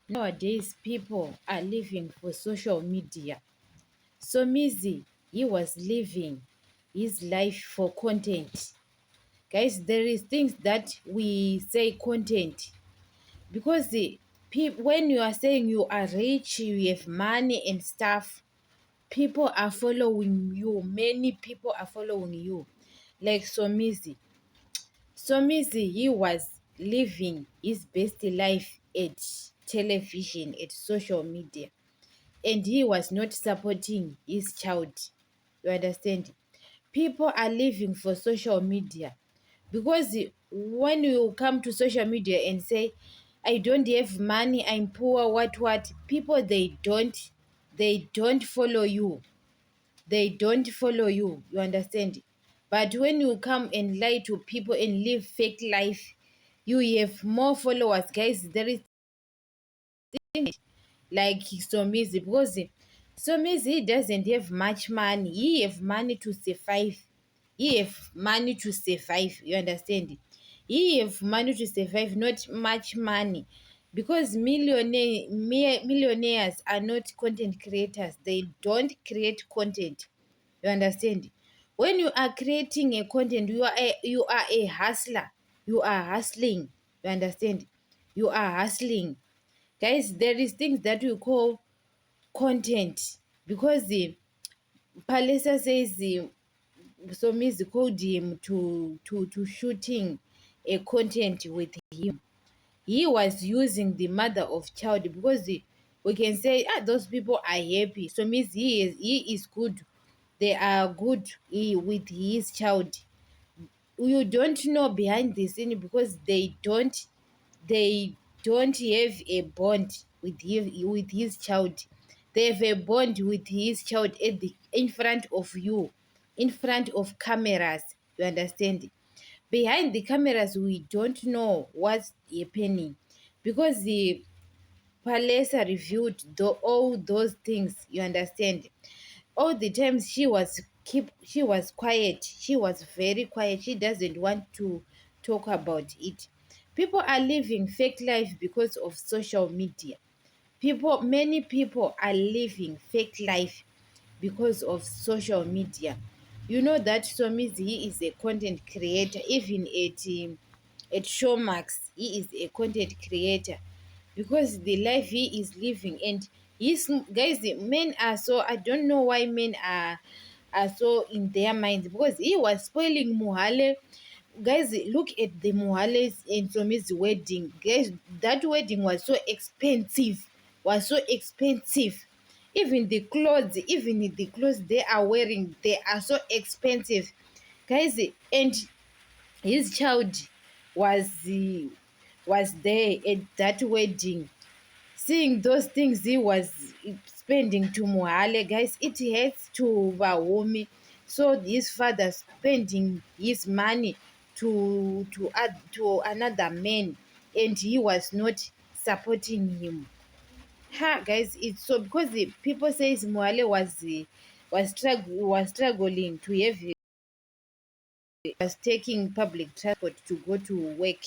Nowadays, people are living for social media. Somizi, he was living his life for content. Guys, there is things that we say content because when you are saying you are rich, you have money and stuff, people are following you. Many people are following you. Like Somizi. Somizi, he was living his best life at television, at social media, and he was not supporting his child. You understand? People are living for social media because when you come to social media and say, I don't have money, I'm poor, what, people they don't follow you. They don't follow you. You understand? But when you come and lie to people and live fake life, you have more followers, guys. There is like Somizi because Somizi doesn't have much money. He have money to survive. He have money to survive. You understand? He have money to survive, not much money. Because millionaires are not content creators. They don't create content. You understand? When you are creating a content, you are a hustler. You are hustling. You understand? You are hustling. Guys, there is things that we call content because the Palesa says the Somizi called him to shooting a content with him. He was using the mother of child because we can say those people are happy. Somizi he is good. They are good with his child. You don't know behind the scene because they don't have a bond with his child. They have a bond with his child in front of you, in front of cameras. You understand? Behind the cameras, we don't know what's happening because the Palesa reviewed all those things. You understand? All the times she was quiet. She was very quiet. She doesn't want to talk about it. People are living fake life because of social media. Many people are living fake life because of social media. You know that Somizi is a content creator. Even at Showmax, he is a content creator because the life he is living. And his guys, the men are so, I don't know why men are so in their minds because he was spoiling Muhale. Guys, look at the Muhales and Somi's wedding. Guys, that wedding was so expensive. Even the clothes they are wearing, they are so expensive. Guys, and his child was was there at that wedding. Seeing those things he was spending to Muhale, guys, it hurts to Bawomi. So his father spending his money to add to another man, and he was not supporting him. Ha, guys, it's so because the people says Muhale was struggling to have was taking public transport to go to work.